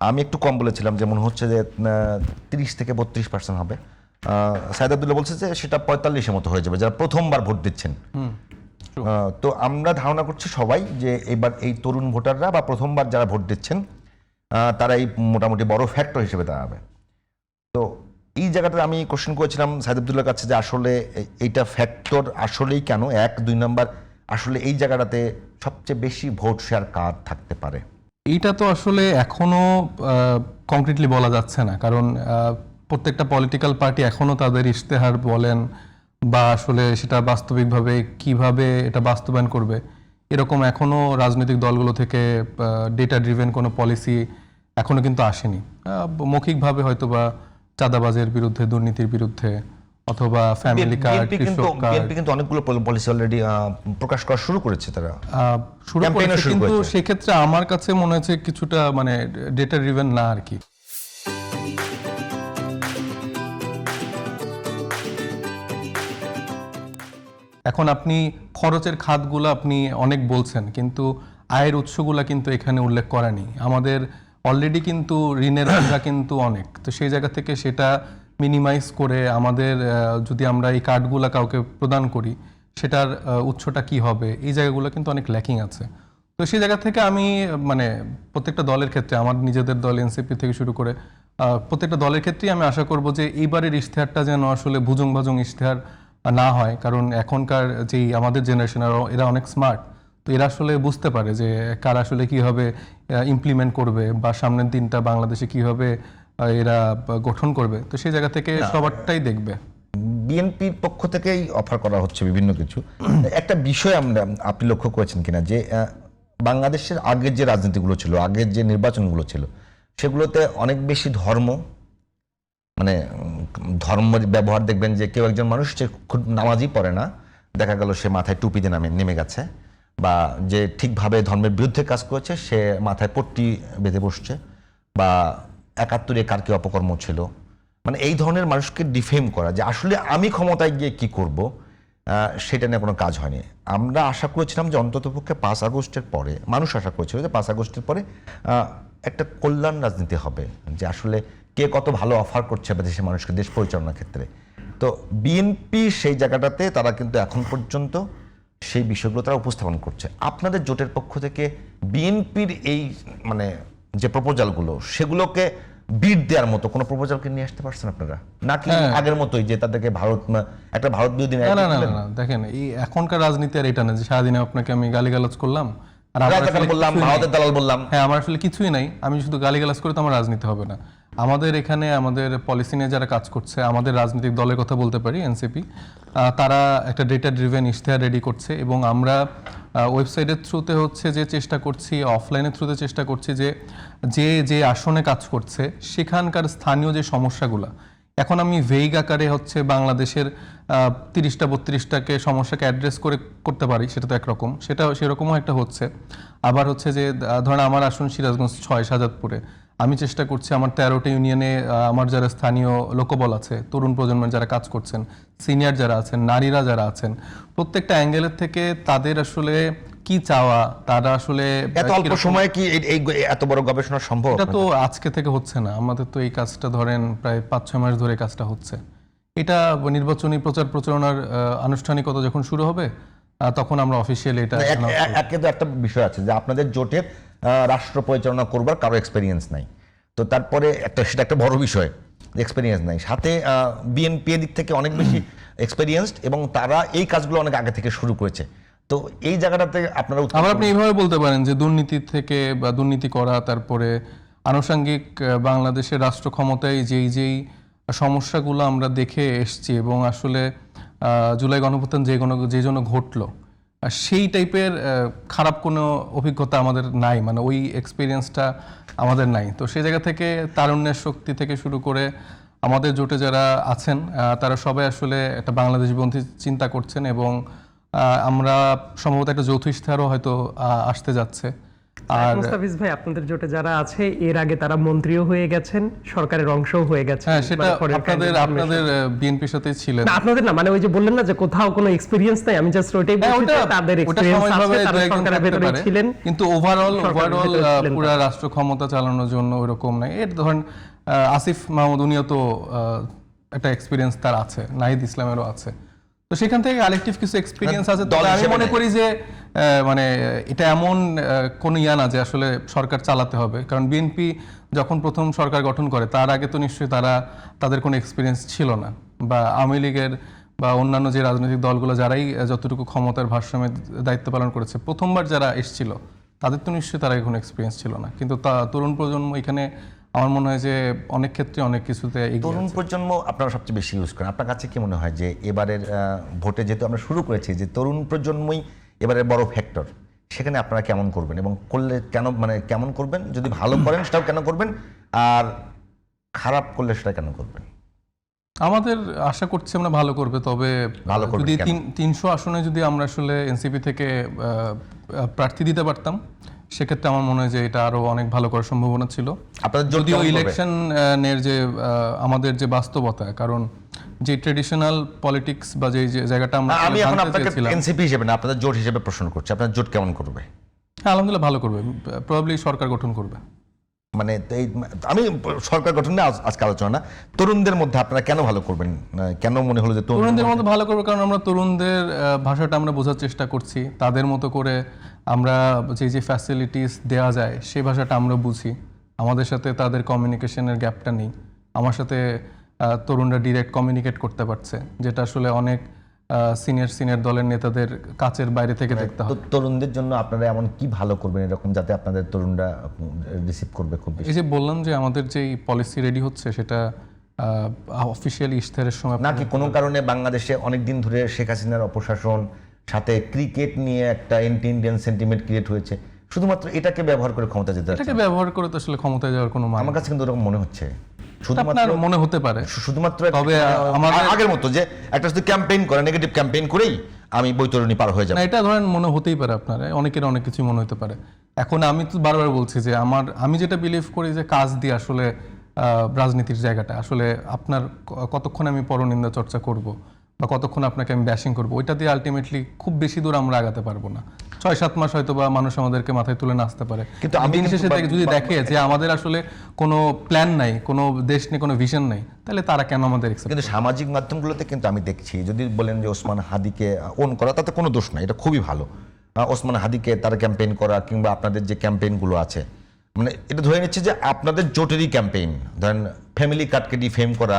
আমি একটু কম বলেছিলাম, যেমন হচ্ছে যে 30 থেকে 32% হবে। সাইদ আব্দুল্লাহ বলছে যে সেটা 45-এর মতো হয়ে যাবে যারা প্রথমবার ভোট দিচ্ছেন। তো আমরা ধারণা করছি সবাই যে এবার এই তরুণ ভোটাররা বা প্রথমবার যারা ভোট দিচ্ছেন তারা এই মোটামুটি বড় ফ্যাক্টর হিসেবে দাঁড়াবে। তো এই জায়গাটা আমি কোশ্চেন করেছিলাম সাইদ আব্দুল্লাহর কাছে যে আসলে এইটা ফ্যাক্টর আসলেই কেন, 1-2 নাম্বার আসলে এই জায়গাটাতে সবচেয়ে বেশি ভোট শেয়ার কার থাকতে পারে? এইটা তো আসলে এখনো কংক্রিটলি বলা যাচ্ছে না, কারণ প্রত্যেকটা পলিটিক্যাল পার্টি এখনো তাদের ইশতেহার বলেন বা আসলে সেটা বাস্তবিকভাবে কিভাবে এটা বাস্তবায়ন করবে এরকম এখনো রাজনৈতিক দলগুলো থেকে ডেটা ড্রিভেন কোনো পলিসি এখনো কিন্তু আসেনি। মৌখিকভাবে হয়তো বা চাঁদাবাজের বিরুদ্ধে, দুর্নীতির বিরুদ্ধে, অথবা ফ্যামিলি কার্ড, কৃষক কার্ড, বিএনপি কিন্তু অনেকগুলো পলিসি অলরেডি প্রকাশ করা শুরু করেছে, তারা শুরু করেছে, কিন্তু সেক্ষেত্রে আমার কাছে মনে হচ্ছে কিছুটা মানে ডেটা ড্রিভেন না আর কি। এখন আপনি খরচের খাতগুলো আপনি অনেক বলছেন, কিন্তু আয়ের উৎসগুলো কিন্তু এখানে উল্লেখ করা নেই। আমাদের অলরেডি কিন্তু ঋণের বোঝা কিন্তু অনেক, তো সেই জায়গা থেকে সেটা মিনিমাইজ করে আমাদের যদি আমরা এই কার্ডগুলো কাউকে প্রদান করি সেটার উৎসটা কি হবে, এই জায়গাগুলো কিন্তু অনেক ল্যাকিং আছে। তো সেই জায়গা থেকে আমি মানে প্রত্যেকটা দলের ক্ষেত্রে, আমার নিজেদের দল এনসিপি থেকে শুরু করে প্রত্যেকটা দলের ক্ষেত্রেই আমি আশা করব যে এইবারের ইশতেহারটা যেন আসলে ভুজং ভাজং ইশতেহার না হয়, কারণ এখনকার যেই আমাদের জেনারেশন এরা অনেক স্মার্ট, তো এরা আসলে বুঝতে পারে যে কারা আসলে কীভাবে ইমপ্লিমেন্ট করবে বা সামনের দিনটা বাংলাদেশে কীভাবে এরা গঠন করবে, তো সেই জায়গা থেকে সবারটাই দেখবে। বিএনপির পক্ষ থেকেই অফার করা হচ্ছে বিভিন্ন কিছু। একটা বিষয় আপনি লক্ষ্য করেছেন কিনা যে বাংলাদেশের আগের যে রাজনীতিগুলো ছিল, আগের যে নির্বাচনগুলো ছিল, সেগুলোতে অনেক বেশি মানে ধর্মের ব্যবহার দেখবেন যে কেউ একজন মানুষ যে খুব নামাজই পড়ে না, দেখা গেল সে মাথায় টুপি দিয়ে নেমে গেছে, বা যে ঠিকভাবে ধর্মের বিরুদ্ধে কাজ করেছে সে মাথায় পট্টি বেঁধে বসছে, বা 71-এ কার কি অপকর্ম ছিল, মানে এই ধরনের মানুষকে ডিফেম করা যে আসলে আমি ক্ষমতায় গিয়ে কি করব, সেটা নিয়ে কোনো কাজ হয়নি। আমরা আশা করেছিলাম যে অন্ততপক্ষে 5 আগস্টের পরে, মানুষ আশা করেছিল যে 5 আগস্টের পরে একটা কল্যাণ রাজনীতি হবে, যে আসলে কে কত ভালো অফার করছে দেশের মানুষকে দেশ পরিচালনার ক্ষেত্রে। তো বিএনপি সেই জায়গাটাতে তারা কিন্তু এখন পর্যন্ত সেই বিষয়গুলো তারা উপস্থাপন করছে। আপনাদের জোটের পক্ষ থেকে বিএনপির এই মানে যে প্রপোজালগুলো, সেগুলোকে বিট দেওয়ার মতো কোনো প্রপোজালকে নিয়ে আসতে পারছেন আপনারা, নাকি আগের মতোই যে তাদেরকে একটা ভারত বিরোধী? না, দেখেন এই এখনকার রাজনীতি আর এটা না যে সারাদিনে আপনাকে আমি গালিগালাজ করলাম আর ভারতের দালাল বললাম। হ্যাঁ, আমার আসলে কিছুই নাই, আমি শুধু গালিগালাজ করে তো আমার রাজনীতি হবে না। আমাদের এখানে আমাদের পলিসি নিয়ে যারা কাজ করছে, আমাদের রাজনৈতিক দলের কথা বলতে পারি এনসিপি, তারা একটা ডেটা ড্রিভেন ইশতেহার রেডি করছে, এবং আমরা ওয়েবসাইটের থ্রুতে হচ্ছে যে চেষ্টা করছি, অফলাইনের থ্রুতে চেষ্টা করছি যে যে আসনে কাজ করছে সেখানকার স্থানীয় যে সমস্যাগুলো, এখন আমি ভেইগ আকারে হচ্ছে বাংলাদেশের 30টা 32টাকে সমস্যাকে অ্যাড্রেস করতে পারি, সেটা তো একরকম, সেরকমও একটা হচ্ছে। আবার হচ্ছে যে ধরেন আমার আসন সিরাজগঞ্জ 6 শাহজাদপুরে, আমি চেষ্টা করছি আমার 13টা ইউনিয়নে আমার যারা স্থানীয় লোকবল আছে, তরুণ প্রজন্মের যারা কাজ করছেন, সিনিয়র যারা আছেন, নারীরা যারা আছেন, প্রত্যেকটা অ্যাঙ্গেলের থেকে তাদের আসলে কি চাওয়া, তারা আসলে এত অল্প সময়ে কি এত বড় গবেষণা সম্ভব? এটা তো আজকে থেকে হচ্ছে না, আমাদের তো এই কাজটা ধরেন প্রায় 5-6 মাস ধরে কাজটা হচ্ছে। এটা নির্বাচনী প্রচার প্রচারণার আনুষ্ঠানিকতা যখন শুরু হবে তখন আমরা অফিসিয়ালি এটা একটা বিষয় আছে যে আপনাদের জোটের রাষ্ট্র পরিচালনা করবার কারো এক্সপেরিয়েন্স নাই, তো তারপরে সেটা একটা বড় বিষয়, এক্সপেরিয়েন্স নাই। সাথে বিএনপি দিক থেকে অনেক বেশি এক্সপেরিয়েন্সড, এবং তারা এই কাজগুলো অনেক আগে থেকে শুরু করেছে। তো এই জায়গাটাতে আপনারা আপনি এইভাবে বলতে পারেন যে দুর্নীতি থেকে বা দুর্নীতি করা, তারপরে আনুষঙ্গিক বাংলাদেশের রাষ্ট্র ক্ষমতায় যেই সমস্যাগুলো আমরা দেখে এসছি, এবং আসলে জুলাই গণঅভ্যুত্থান যে জন্য ঘটলো, সেই টাইপের খারাপ কোনো অভিজ্ঞতা আমাদের নাই, মানে ওই এক্সপিরিয়েন্সটা আমাদের নাই। তো সেই জায়গা থেকে তারুণ্যের শক্তি থেকে শুরু করে আমাদের জোটে যারা আছেন তারা সবাই আসলে একটা বাংলাদেশপন্থী চিন্তা করছেন, এবং আমরা সম্ভবত একটা যৌথ ইশতেহারও হয়তো আসতে যাচ্ছে। আর মুস্তাফিজ ভাই, আপনাদের জোটে যারা আছে এর আগে তারা মন্ত্রীও হয়ে গেছেন, সরকারের অংশও হয়ে গেছেন। হ্যাঁ, সেটা মানে foreign আপনাদের বিএনপির সাথে ছিলেন। না, আপনাদের না, মানে ওই যে বললেন না যে কোথাও কোনো এক্সপেরিয়েন্স নাই, আমি জাস্ট ওইটাই হ্যাঁ, বলছি যে তাদের এক্সপেরিয়েন্স আছে, তারা সরকারের ভেতরে ছিলেন, কিন্তু ওভারঅল সরকারের ভেতরে ছিলেন পুরো রাষ্ট্র ক্ষমতা চালানোর জন্য ওরকম নাই। এর ধরেন আসিফ মাহমুদ, উনিও তো একটা এক্সপিরিয়েন্স তার আছে, নাহিদ ইসলামেরও আছে, তো সেখান থেকে কালেকটিভ কিছু এক্সপিরিয়েন্স আছে। তবে আমি মনে করি যে মানে এটা এমন কোন ইয়া না যে আসলে সরকার চালাতে হবে, কারণ বিএনপি যখন প্রথম সরকার গঠন করে তার আগে তো নিশ্চয়ই তাদের কোনো এক্সপিরিয়েন্স ছিল না, বা আওয়ামী লীগের বা অন্যান্য যে রাজনৈতিক দলগুলো যারাই যতটুকু ক্ষমতার ভারসাম্যে দায়িত্ব পালন করেছে, প্রথমবার যারা এসেছিল তাদের তো নিশ্চয়ই তার আগে কোনো এক্সপিরিয়েন্স ছিল না। কিন্তু তরুণ প্রজন্ম এখানে আমার মনে হয় যে অনেক ক্ষেত্রে অনেক কিছুতে এগিয়ে তরুণ আছে। প্রজন্ম আপনারা সবচেয়ে বেশি ইউজ করেন। আপনার কাছে কি মনে হয় যে এবারের ভোটে যেহেতু আমরা শুরু করেছি যে তরুণ প্রজন্মই এবারের বড় ফ্যাক্টর, সেখানে আপনারা কেমন করবেন এবং করলে কেন, মানে কেমন করবেন? যদি ভালো করেন সেটাও কেন করবেন, আর খারাপ করলে সেটা কেন করবেন? আমাদের আশা করছি আমরা ভালো করবে, তবে ভালো করবে যদি কেন? 300 আসনে যদি আমরা আসলে এনসিপি থেকে প্রার্থী দিতে পারতাম, সেক্ষেত্রে আমার মনে হয় যে এটা আরো অনেক ভালো করার সম্ভাবনা ছিল। আপনাদের জোট যদিও কেমন করবে? ইলেকশনের যে আমাদের যে বাস্তবতা, কারণ যে ট্রেডিশনাল পলিটিক্স বা যে জায়গাটা আমরা আমি এখন জানতে আপনাকে চেয়েছিলাম, এনসিপি হিসেবে না, আপনাদের জোট হিসেবে প্রশ্ন করছি, আপনার জোট কেমন করবে? হ্যাঁ, আলহামদুলিল্লাহ ভালো করবে, প্রবাবলি সরকার গঠন করবে। মানে আমি সরকার গঠন নিয়ে আজকে আলোচনা না, তরুণদের মধ্যে আপনারা কেন ভালো করবেন? কেন মনে হলো যে তরুণদের মধ্যে ভালো করবে? কারণ আমরা তরুণদের ভাষাটা আমরা বোঝার চেষ্টা করছি, তাদের মতো করে আমরা যে ফ্যাসিলিটিস দেওয়া যায় সেই ভাষাটা আমরা বুঝি, আমাদের সাথে তাদের কমিউনিকেশনের গ্যাপটা নেই, আমার সাথে তরুণরা ডিরেক্ট কমিউনিকেট করতে পারছে, যেটা আসলে অনেক সিনিয়র দলের নেতাদের কাছের বাইরে থেকে দেখতে হয়। তরুণদের জন্য আপনারা এমন কি ভালো করবেন এরকম যাতে আপনাদের তরুণরা রিসিভ করবে খুব বেশি? এই যে বললাম যে আমাদের যে পলিসি রেডি হচ্ছে, সেটা অফিসিয়ালি ইশতেহারের সময় নাকি কোনো কারণে বাংলাদেশে অনেক দিন ধরে শেখ হাসিনার অপশাসন সাথে ক্রিকেট নিয়ে একটা এন্টি ইন্ডিয়ান সেন্টিমেন্ট ক্রিয়েট হয়েছে, শুধুমাত্র এটাকে ব্যবহার করে ক্ষমতা যেতে এটাকে ব্যবহার করে তো আসলে ক্ষমতায় যাওয়ার কোনো মানে আমার কাছে কিন্তু এরকম মনে হচ্ছে। আপনার মনে হতে পারে, শুধুমাত্র তবে আমাদের আগের মতো যে একটা শুধু ক্যাম্পেইন করে, নেগেটিভ ক্যাম্পেইন করেই আমি বৈতরণী পার হয়ে যাব না, এটা ধরেন মনে হতেই পারে, আপনার অনেকের অনেক কিছু মনে হতে পারে। এখন আমি তো বারবার বলছি যে আমি যেটা বিলিভ করি যে কাজ দিয়ে আসলে রাজনীতির জায়গাটা আসলে আপনার কতক্ষণ আমি পরনিন্দা চর্চা করব বা কতক্ষণ আপনাকে আমি ব্যাশিং করবো, ওইটা দিয়ে আলটিমেটলি খুব বেশি দূর আমরা আগাতে পারবো না। 6-7 মাস হয়তো বা মানুষ আমাদেরকে মাথায় তুলে নাচতে পারে, কিন্তু দিন শেষে যদি দেখে যে আমাদের আসলে কোনো প্ল্যান নাই, কোনো দেশ নেই, কোনো ভিশন নেই, তাহলে তারা কেন আমাদের accept কিন্তু সামাজিক মাধ্যমগুলোতে কিন্তু আমি দেখছি, যদি বলেন যে ওসমান হাদিকে ওন করা, তাতে কোনো দোষ নাই, এটা খুবই ভালো। ওসমান হাদিকে তারা ক্যাম্পেইন করা কিংবা আপনাদের যে ক্যাম্পেইনগুলো আছে, মানে এটা ধরে নিচ্ছে যে আপনাদের জোটেরই ক্যাম্পেইন, ধরেন ফ্যামিলি কার্ডকে ডিফেম করা,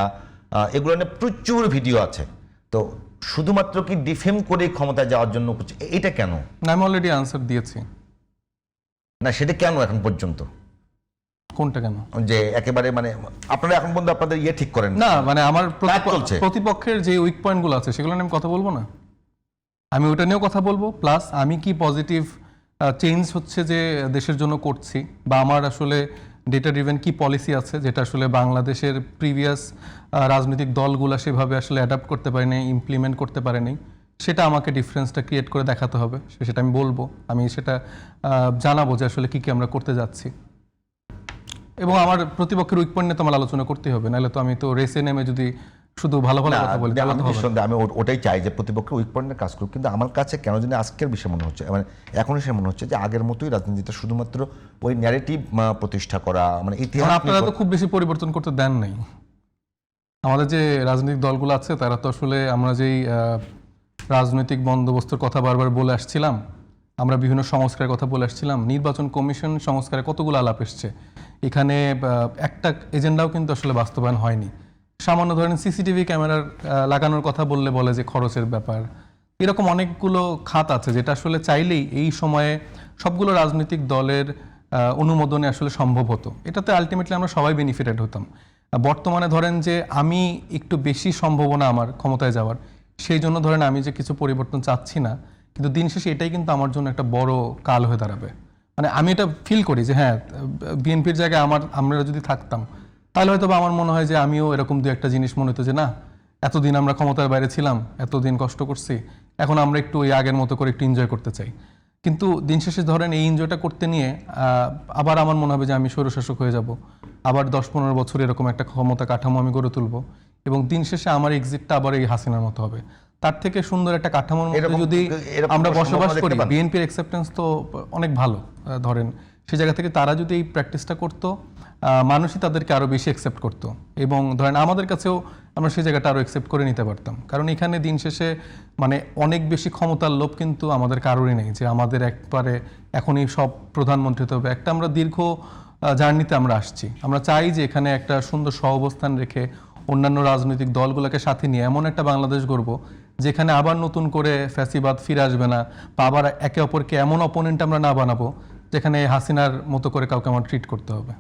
এগুলো নিয়ে প্রচুর ভিডিও আছে। তো শুধুমাত্র কি ডিফেম করে ক্ষমতায় যাওয়ার জন্য করছে, এটা কেন? না, আমি অলরেডি আনসার দিয়েছি। না, সেটা কেন এখন পর্যন্ত? কোনটা কেন? যে একেবারে মানে আপনারা এখন পর্যন্ত আপনাদের ইয়ে ঠিক করেন না, মানে আমার চলছে। প্রতিপক্ষের যে উইক পয়েন্টগুলো আছে সেগুলো নিয়ে আমি কথা বলবো না, আমি ওইটা নিয়েও কথা বলবো, প্লাস আমি কি পজিটিভ চেঞ্জ হচ্ছে যে দেশের জন্য করছি, বা আমার আসলে ডেটা ড্রিভেন কি পলিসি আছে যেটা আসলে বাংলাদেশের প্রিভিয়াস রাজনৈতিক দলগুলো সেভাবে আসলে অ্যাডাপ্ট করতে পারেনি, ইমপ্লিমেন্ট করতে পারেনি, সেটা আমাকে ডিফারেন্সটা ক্রিয়েট করে দেখাতে হবে, সেটা আমি বলবো, আমি সেটা জানাবো যে আসলে কি কি আমরা করতে যাচ্ছি। এবং আমার প্রতিপক্ষের উইক পয়েন্ট নিয়ে তো আমার আলোচনা করতে হবে, নাহলে তো আমি তো রেসে নেমে যদি শুধু ভালো ভালো কথা বলি তাহলে তো হবে না। নিঃসন্দেহে আমি ওটাই চাই যে প্রতিপক্ষ উইক পয়েন্টের কাজ করুক, কিন্তু আমার কাছে কেন জানি আজকের বিষয় মনে হচ্ছে, মানে এখন এসে মনে হচ্ছে যে আগের মতোই রাজনীতিটা শুধুমাত্র ওই ন্যারেটিভ প্রতিষ্ঠা করা, মানে ইতিহাস আপনারা তো খুব বেশি পরিবর্তন করতে দেন নাই। আমাদের যে রাজনৈতিক দলগুলো আছে তারা তো আসলে আমরা যেই রাজনৈতিক বন্দোবস্তের কথা বারবার বলে আসছিলাম, আমরা বিভিন্ন সংস্কারের কথা বলে আসছিলাম, নির্বাচন কমিশন সংস্কারে কতগুলো আলাপ এসছে, এখানে একটা এজেন্ডাও কিন্তু আসলে বাস্তবায়ন হয়নি। সামান্য ধরেন সিসিটিভি ক্যামেরার লাগানোর কথা বলে যে খরচের ব্যাপার, এরকম অনেকগুলো খাত আছে যেটা আসলে চাইলেই এই সময়ে সবগুলো রাজনৈতিক দলের অনুমোদনে আসলে সম্ভব হতো, এটাতে আলটিমেটলি আমরা সবাই বেনিফিটেড হতাম। বর্তমানে ধরেন যে আমি একটু বেশি সম্ভাবনা আমার ক্ষমতায় যাওয়ার, সেই জন্য ধরেন আমি যে কিছু পরিবর্তন চাচ্ছি না, কিন্তু দিন শেষে এটাই কিন্তু আমার জন্য একটা বড় কাল হয়ে দাঁড়াবে। মানে আমি এটা ফিল করি যে হ্যাঁ, বিএনপির জায়গায় আমরা যদি থাকতাম তাহলে হয়তো আমার মনে হয় যে আমিও এরকম দু একটা জিনিস মনে হতো যে না, এতদিন আমরা ক্ষমতার বাইরে ছিলাম, এতদিন কষ্ট করছি, এখন আমরা একটু ওই আগের মতো করে একটু এনজয় করতে চাই। কিন্তু দিন শেষে ধরেন এই এনজয়টা করতে নিয়ে আবার আমার মনে হবে যে আমি স্বৈরশাসক হয়ে যাব, আবার 10-15 বছর এরকম একটা ক্ষমতা কাঠামো আমি গড়ে তুলবো, এবং দিন শেষে আমার এক্সিটটা আবার এই হাসিনার মতো হবে। তার থেকে সুন্দর একটা কাঠামোর মধ্যে যদি আমরা বসবাস করি, বিএনপির অ্যাকসেপ্টেন্স তো অনেক ভালো, ধরেন সেই জায়গা থেকে তারা যদি এই প্র্যাকটিসটা করতো, মানুষই তাদেরকে আরো বেশি অ্যাকসেপ্ট করতো, এবং ধরেন আমাদের কাছেও আমরা সেই জায়গাটা আরো অ্যাকসেপ্ট করে নিতে পারতাম। কারণ এখানে দিন শেষে মানে অনেক বেশি ক্ষমতার লোভ কিন্তু আমাদের কারোরই নেই যে আমাদের একবারে এখনই সব প্রধানমন্ত্রী হতে হবে। একটা আমরা দীর্ঘ জার্নিতে আমরা আসছি, আমরা চাই যে এখানে একটা সুন্দর সহাবস্থান রেখে অন্যান্য রাজনৈতিক দলগুলোকে সাথে নিয়ে এমন একটা বাংলাদেশ গড়ব যেখানে আবার নতুন করে ফ্যাসিবাদ ফিরে আসবে না, বা আবার একে অপরকে এমন অপোনেন্ট আমরা না বানাবো যেখানে হাসিনার মতো করে কাউকে আমার ট্রিট করতে হবে।